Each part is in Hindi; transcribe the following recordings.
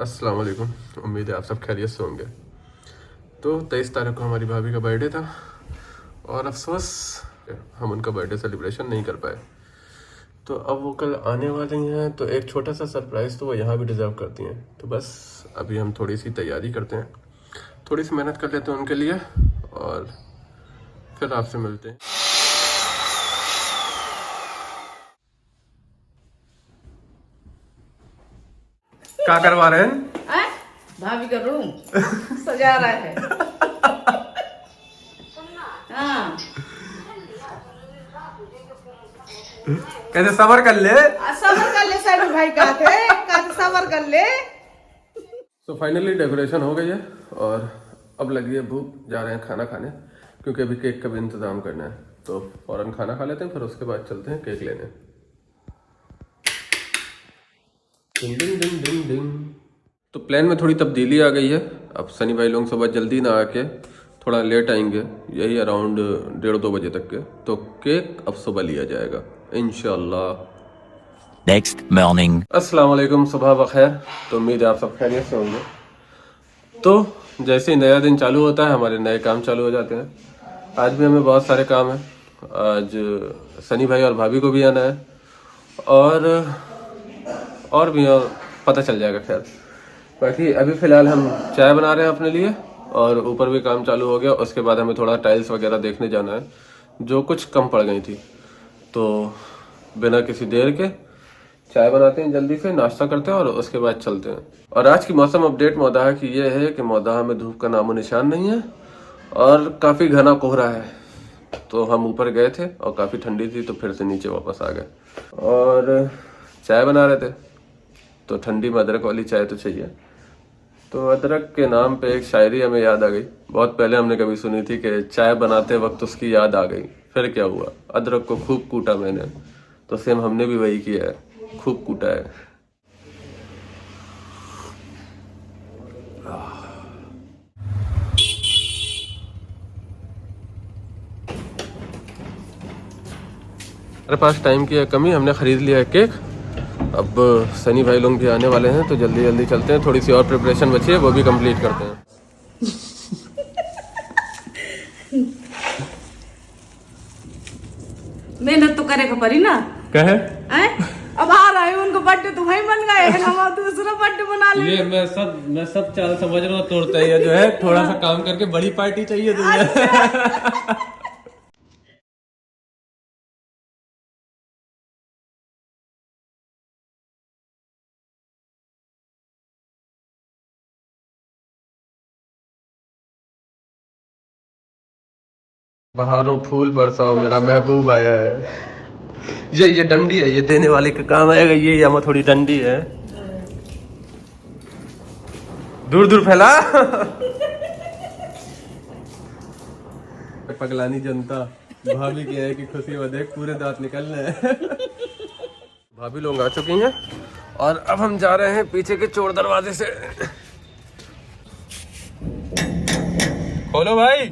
अस्सलाम वालेकुम। उम्मीद है आप सब खैरियत से होंगे। तो 23 तारीख को हमारी भाभी का बर्थडे था और अफसोस हम उनका बर्थडे सेलिब्रेशन नहीं कर पाए। तो अब वो कल आने वाली हैं, तो एक छोटा सा सरप्राइज़ तो वो यहाँ भी डिज़र्व करती हैं। तो बस अभी हम थोड़ी सी तैयारी करते हैं, थोड़ी सी मेहनत कर लेते हैं उनके लिए और फिर आपसे मिलते हैं। क्या करवा रहे हैं? भाभी का रूम सजा रहा है। हाँ। कैसे सबर कर ले? सबर कर ले साइड भाई का सबर कर ले। तो फाइनली डेकोरेशन हो गई है और अब लगी है भूख, जा रहे हैं खाना खाने क्योंकि अभी केक का भी इंतज़ाम करना है। तो फौरन खाना खा लेते हैं, फिर उसके बाद चलते हैं केक लेने। डिंग डिंग डिंग डिंग डिंग। तो प्लान में थोड़ी तब्दीली आ गई है। अब सनी भाई लोग सुबह जल्दी ना आके थोड़ा लेट आएंगे, यही अराउंड 1:30-2 बजे तक के। तो केक अब सुबह लिया जाएगा इंशाल्लाह। Next morning. अस्सलाम वालेकुम, सुबह बखैर। तो उम्मीद है आप सब खैरियत से होंगे। तो जैसे ही नया दिन चालू होता है हमारे नए काम चालू हो जाते हैं। आज भी हमें बहुत सारे काम हैं। आज सनी भाई और भाभी को भी आना है और भी पता चल जाएगा। खैर बाकी अभी फ़िलहाल हम चाय बना रहे हैं अपने लिए और ऊपर भी काम चालू हो गया। उसके बाद हमें थोड़ा टाइल्स वगैरह देखने जाना है जो कुछ कम पड़ गई थी। तो बिना किसी देर के चाय बनाते हैं, जल्दी से नाश्ता करते हैं और उसके बाद चलते हैं। और आज की मौसम अपडेट मौदाहा की ये है कि मौदाहा में धूप का नामो निशान नहीं है और काफ़ी घना कोहरा है। तो हम ऊपर गए थे और काफ़ी ठंडी थी तो फिर से नीचे वापस आ गए और चाय बना रहे थे। तो ठंडी में अदरक वाली चाय तो चाहिए। तो अदरक के नाम पे एक शायरी हमें याद आ गई। बहुत पहले हमने कभी सुनी थी कि चाय बनाते वक्त उसकी याद आ गई। फिर क्या हुआ, अदरक को खूब कूटा मैंने। तो सेम हमने भी वही किया है, खूब कूटा है। हमारे पास टाइम की है कमी, हमने खरीद लिया है केक। अब सनी भाई लोग भी आने वाले हैं तो जल्दी जल्दी चलते हैं। थोड़ी सी और प्रिपरेशन बची है, वो भी कंप्लीट करते हैं। मेहनत तो करे पड़ी ना। कहे अब आ रहा है उनको बर्थडे तो भाई बन गए हैं, हम दूसरा बर्थडे बना ले। ये मैं सब चाल समझ रहा हूँ, तोड़ता है जो है थोड़ा सा काम करके बड़ी पार्टी चाहिए तुझे। बहारों फूल बरसाओ, मेरा महबूब आया है। ये डंडी है, ये देने वाले का काम आएगा। ये यहाँ थोड़ी डंडी है, दूर दूर फैला। पगलानी जनता भाभी की है कि खुशी में देख पूरे दांत निकल रहे हैं। भाभी लोग आ चुकी हैं और अब हम जा रहे हैं पीछे के चोर दरवाजे से। खोलो भाई।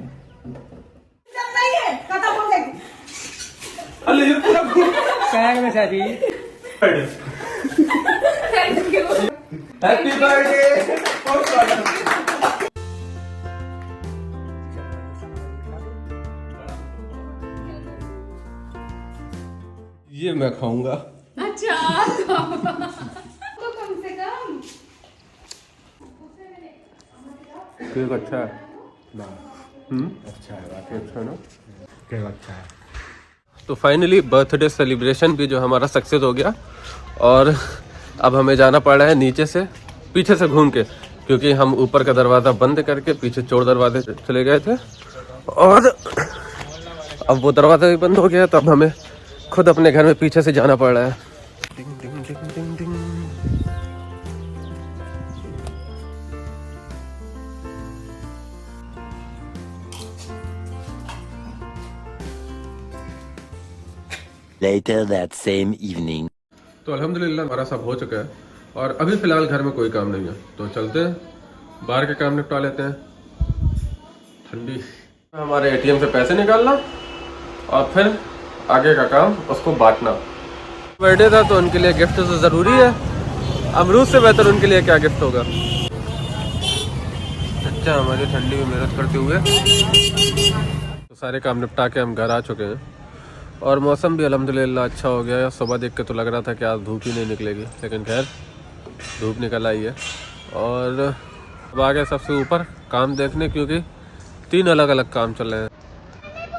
Happy birthday. ये मैं खाऊंगा। अच्छा तो कम से कम केक अच्छा है। अच्छा है, अच्छा है ना? केक अच्छा है। तो फाइनली बर्थडे सेलिब्रेशन भी जो हमारा सक्सेस हो गया और अब हमें जाना पड़ रहा है नीचे से, पीछे से घूम के, क्योंकि हम ऊपर का दरवाज़ा बंद करके पीछे चोर दरवाजे चले गए थे और अब वो दरवाज़ा भी बंद हो गया। तो अब हमें खुद अपने घर में पीछे से जाना पड़ रहा है। डिंग डिंग डिंग डिंग डिंग। Later that same evening. तो अल्हम्दुलिल्लाह हमारा सब हो चुका है और अभी फ़िलहाल घर में कोई काम नहीं है। तो चलते हैं बाहर के काम निपटा लेते हैं। ठंडी हमारे एटीएम से पैसे निकालना और फिर आगे का काम उसको बांटना। बर्थडे था तो उनके लिए गिफ्ट तो ज़रूरी है अमरूद से बेहतर उनके लिए क्या गिफ्ट होगा। अच्छा हमारी ठंडी में मेहनत करते हुए तो सारे काम निपटा के हम घर आ चुके हैं और मौसम भी अल्हम्दुलिल्लाह अच्छा हो गया है। सुबह देख के तो लग रहा था कि आज धूप ही नहीं निकलेगी, लेकिन खैर धूप निकल आई है। और अब आ गए सबसे ऊपर काम देखने, क्योंकि 3 अलग अलग काम चल रहे हैं,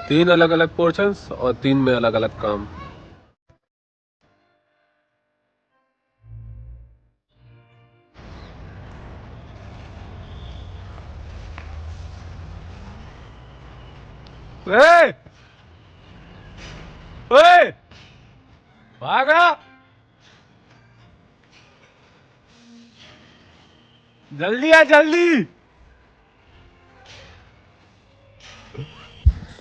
3 अलग अलग पोर्शंस और 3 में अलग अलग काम। भागा जल्दी आ जल्दी।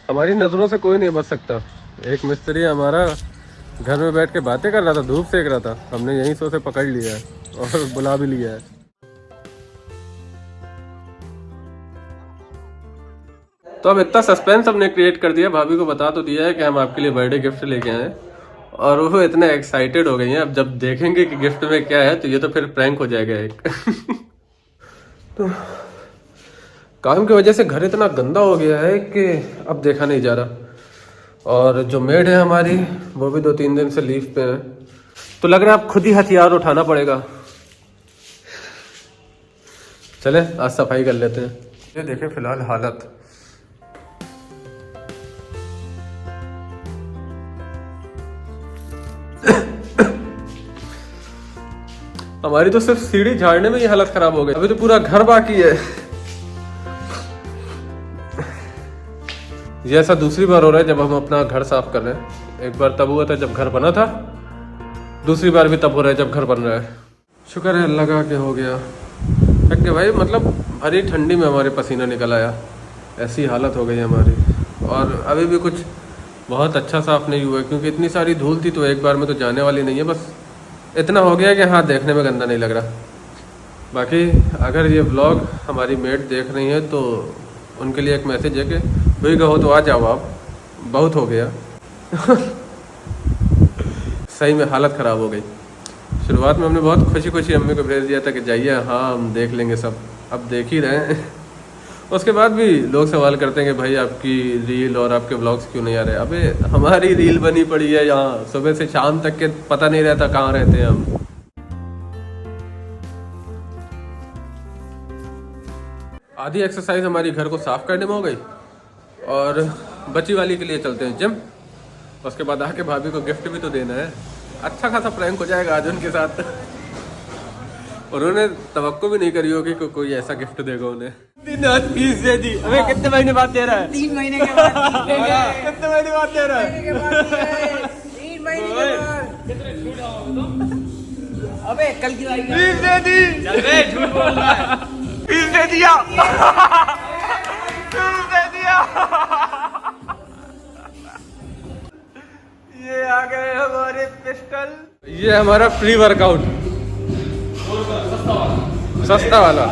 हमारी नजरों से कोई नहीं बच सकता। एक मिस्त्री हमारा घर में बैठ के बातें कर रहा था, धूप सेक रहा था, हमने यहीं से उसे पकड़ लिया है और बुला भी लिया है। तो अब इतना सस्पेंस हमने क्रिएट कर दिया, भाभी को बता तो दिया है कि हम आपके लिए बर्थडे गिफ्ट लेके आए हैं और वो इतने एक्साइटेड हो गई हैं। अब जब देखेंगे कि गिफ्ट में क्या है तो ये तो फिर प्रैंक हो जाएगा एक। तो काम की वजह से घर इतना गंदा हो गया है कि अब देखा नहीं जा रहा। और जो मेड है हमारी वो भी 2-3 दिन से लीव पे है, तो लग रहा है अब खुद ही हथियार उठाना पड़ेगा। चले आज सफाई कर लेते हैं। ये देखें फिलहाल हालत। हमारी तो सिर्फ सीढ़ी झाड़ने में ही हालत खराब हो गई, अभी तो पूरा घर बाकी है। ये ऐसा दूसरी बार हो रहा है जब हम अपना घर साफ कर रहे हैं। एक बार तब हुआ था जब घर बना था, दूसरी बार भी तब हो रहा है जब घर बन रहा है। शुक्र है अल्लाह का के हो गया। कि भाई मतलब भरी ठंडी में हमारे पसीना निकल आया, ऐसी हालत हो गई हमारी। और अभी भी कुछ बहुत अच्छा साफ नहीं हुआ क्योंकि इतनी सारी धूल थी, तो एक बार में तो जाने वाली नहीं है। बस इतना हो गया कि हाँ देखने में गंदा नहीं लग रहा। बाकी अगर ये व्लॉग हमारी मेड देख रही है तो उनके लिए एक मैसेज है कि हुई कहो तो आ जाओ आप, बहुत हो गया। सही में हालत ख़राब हो गई। शुरुआत में हमने बहुत खुशी खुशी अम्मी को भेज दिया था कि जाइए हाँ हम देख लेंगे सब, अब देख ही रहे हैं। उसके बाद भी लोग सवाल करते हैं कि भाई आपकी रील और आपके व्लॉग्स क्यों नहीं आ रहे। अबे हमारी रील बनी पड़ी है यहाँ, सुबह से शाम तक के पता नहीं रहता कहाँ रहते हैं हम। आधी एक्सरसाइज हमारी घर को साफ करने में हो गई और बच्ची वाली के लिए चलते हैं जिम। उसके बाद आके भाभी को गिफ्ट भी तो देना है। अच्छा खासा प्रैंक हो जाएगा आज उनके साथ। उन्होंने तवक्को भी नहीं करी होगी कि कोई ऐसा गिफ्ट देगा उन्हें। फीस दे दी। अबे कितने महीने बाद दे रहा है? 3 महीने के बाद। कितने महीने बाद दे रहा है? 3 महीने के बाद। अबे कल की आएगी। फीस दे दी। चल बे झूठ बोल रहा है। फीस दे दिया। फीस दे दिया। ये आ गए हमारे पिस्टल। ये हमारा प्री वर्कआउट सस्ता वाला।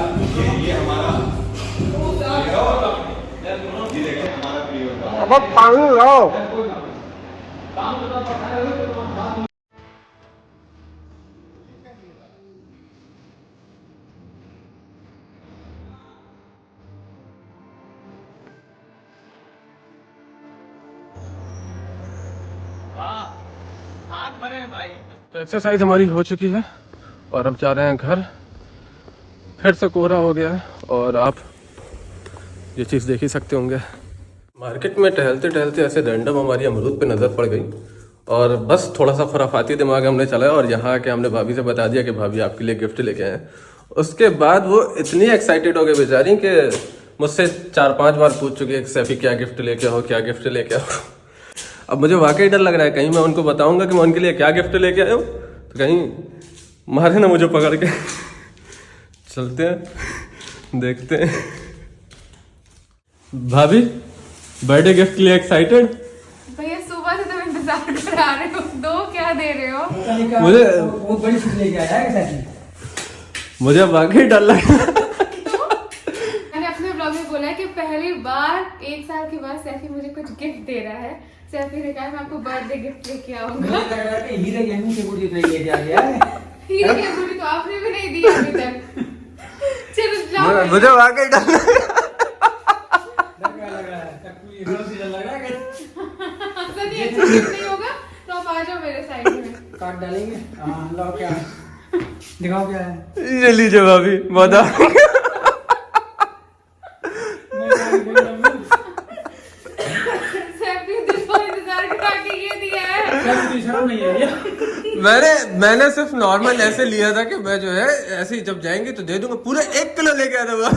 अब पानी लाओ। तो एक्सरसाइज हमारी हो चुकी है और अब जा रहे हैं घर। फिर से कोहरा हो गया है और आप ये चीज़ देख ही सकते होंगे। मार्केट में टहलते टहलते ऐसे रैंडम हमारी अमरूद पे नज़र पड़ गई और बस थोड़ा सा खुराफाती दिमाग हमने चलाया और यहाँ आके हमने भाभी से बता दिया कि भाभी आपके लिए गिफ्ट लेके आए। उसके बाद वो इतनी एक्साइटेड हो गई बेचारी कि मुझसे 4-5 बार पूछ चुकी है कि सैफी क्या गिफ्ट लेके आओ, क्या गिफ्ट लेके आओ। अब मुझे वाकई डर लग रहा है कहीं मैं उनको बताऊंगा कि मैं उनके लिए क्या गिफ्ट लेके आया हूँ तो कहीं मारे ना मुझे पकड़ के। चलते हैं देखते हैं। भाभी बर्थडे गिफ्ट के लिए एक्साइटेड? भैया सुबह से तुम इंतजार करा रहे हो, दो क्या दे रहे हो? मुझे बहुत बड़ी चीज लेके आया है सैफी। मुझे वाकई डर लग रहा है। मैंने अपने ब्लॉग में बोला है कि पहली बार 1 साल के बाद सैफी मुझे कुछ गिफ्ट दे रहा है। सैफी ने कहा मैं आपको बर्थडे गिफ्ट लेके आऊंगा। मुझे लग रहा है कि हीरे गेमिंग से कुछ लेके आ गया है। हीरे की अंगूठी तो आपने भी नहीं दी अभी तक। चलो जाओ। मुझे वाकई डर लग रहा डर क्या लग रहा है? कोई हीरो सीजन लग रहा है क्या? सनी अच्छा नहीं होगा तो आप आ जाओ मेरे साइड में। काट डालेंगे। हाँ लो क्या है? दिखाओ क्या है? ये लीजिए भाभी मजा। सैफी दिल को इंतजार करा के ये दिया है। सब की शर्म नहीं है ये। मैंने सिर्फ नॉर्मल ऐसे लिया था कि मैं जो है ऐसे ही जब जाएंगे तो दे दूंगा, पूरा 1 किलो लेके आया था।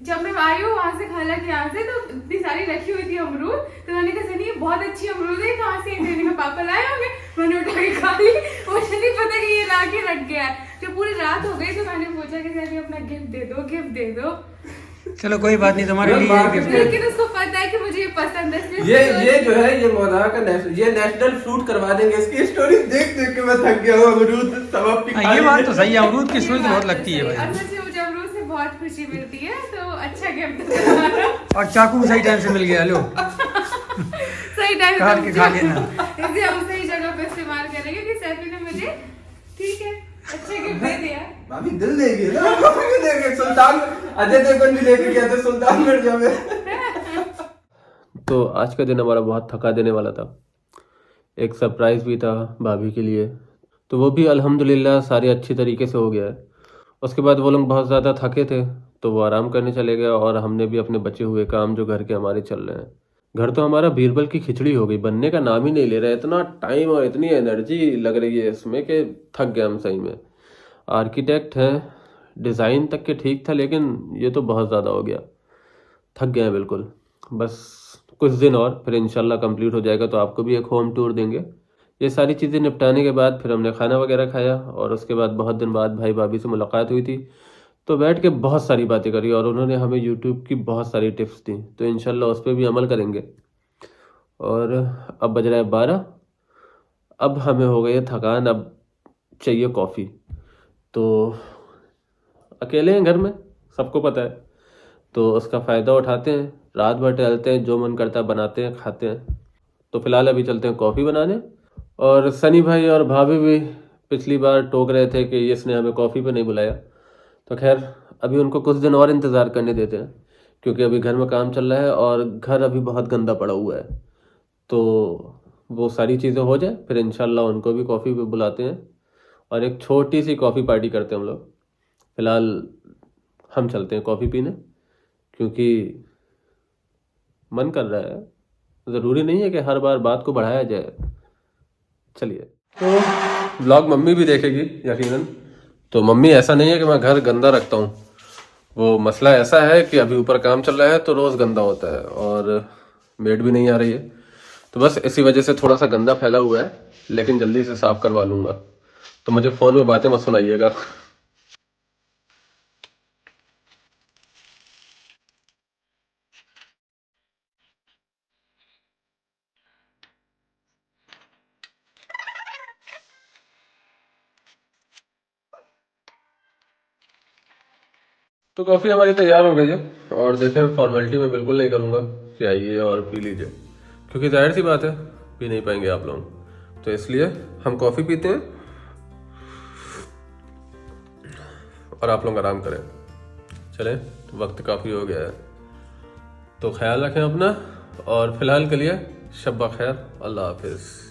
जब मैं आई हूँ वहाँ से खाला के यहाँ से तो इतनी सारी रखी हुई थी अमरूद, तो मैंने कहा सनी ये बहुत अच्छी अमरूद है, कहाँ से मैंने कहा पापा लाए होंगे, मैंने उठा के खा ली। मुझे नहीं पता कि ये ला के रख गया है। जब पूरी रात हो गई तो मैंने पूछा कि सनी अपना गिफ्ट दे दो। चलो कोई बात नहीं, तुम्हारे लिए गिफ्ट है। लेकिन उसको पता है कि मुझे ये पसंद है। ये जो है ये मौदा का ये नेशनल फ्रूट करवा देंगे। इसकी स्टोरी देख देख के मैं थक गया हूँ। अमरूद सब आप हाँ, ये बात तो सही है, अमरूद की स्टोरी तो बहुत लगती है और भाई। सच में मुझे अमरूद से बहुत खुशी मिलती है, तो अच्छा गिफ्ट। और चाकू सही टाइम से मिल गया। लो सही टाइम काट के खा लेना। इसे हम सही जगह पे इस्तेमाल करेंगे कि सैफी ने मुझे ठीक है अच्छा गिफ्ट दे दिया। भाभी दिल दे गई ना। देखे सुल्तान अजय देवगन भी लेके गया था सुल्तान मिर्जा में। तो आज का दिन हमारा बहुत थका देने वाला था। एक सरप्राइज भी था भाभी के लिए, तो वो भी अल्हम्दुलिल्लाह सारी अच्छी तरीके से हो गया है। उसके बाद वो लोग बहुत ज़्यादा थके थे तो वो आराम करने चले गए और हमने भी अपने बचे हुए काम जो घर के हमारे चल रहे हैं। घर तो हमारा बीरबल की खिचड़ी हो गई, बनने का नाम ही नहीं ले रहा है। इतना टाइम और इतनी एनर्जी लग रही है इसमें कि थक गए हम सही में। आर्किटेक्ट है, डिज़ाइन तक के ठीक था, लेकिन ये तो बहुत ज़्यादा हो गया। थक गए हैं बिल्कुल। बस कुछ दिन और फिर इंशाल्लाह कंप्लीट हो जाएगा तो आपको भी एक होम टूर देंगे। ये सारी चीज़ें निपटाने के बाद फिर हमने खाना वगैरह खाया और उसके बाद बहुत दिन बाद भाई भाभी से मुलाकात हुई थी, तो बैठ के बहुत सारी बातें करी और उन्होंने हमें यूट्यूब की बहुत सारी टिप्स दी, तो इंशाल्लाह उस पर भी अमल करेंगे। और अब बज रहा है 12। अब हमें हो गई है थकान, अब चाहिए कॉफ़ी। तो अकेले हैं घर में, सबको पता है, तो उसका फ़ायदा उठाते हैं, रात भर टहलते हैं, जो मन करता है बनाते हैं खाते हैं। तो फिलहाल अभी चलते हैं कॉफ़ी बनाने। और सनी भाई और भाभी भी पिछली बार टोक रहे थे कि इसने हमें कॉफ़ी पे नहीं बुलाया, तो खैर अभी उनको कुछ दिन और इंतज़ार करने देते हैं, क्योंकि अभी घर में काम चल रहा है और घर अभी बहुत गंदा पड़ा हुआ है। तो वो सारी चीज़ें हो जाए फिर इंशाल्लाह उनको भी कॉफ़ी पे बुलाते हैं और एक छोटी सी कॉफ़ी पार्टी करते हैं हम लोग। फ़िलहाल हम चलते हैं कॉफ़ी पीने, क्योंकि मन कर रहा है। ज़रूरी नहीं है कि हर बार बात को बढ़ाया जाए। चलिए, तो ब्लॉग मम्मी भी देखेगी यकीनन। तो मम्मी, ऐसा नहीं है कि मैं घर गंदा रखता हूँ, वो मसला ऐसा है कि अभी ऊपर काम चल रहा है तो रोज़ गंदा होता है और मेड भी नहीं आ रही है, तो बस इसी वजह से थोड़ा सा गंदा फैला हुआ है, लेकिन जल्दी से साफ़ करवा लूँगा। तो मुझे फ़ोन में बातें मत सुनाइएगा। तो कॉफ़ी हमारी तैयार हो गई है और देखें, फॉर्मेलिटी में बिल्कुल नहीं करूँगा कि आइए और पी लीजिए, क्योंकि जाहिर सी बात है पी नहीं पाएंगे आप लोग, तो इसलिए हम कॉफ़ी पीते हैं और आप लोग आराम करें। चलें, वक्त काफ़ी हो गया है, तो ख्याल रखें अपना और फ़िलहाल के लिए शब ब खैर, अल्लाह हाफिज़।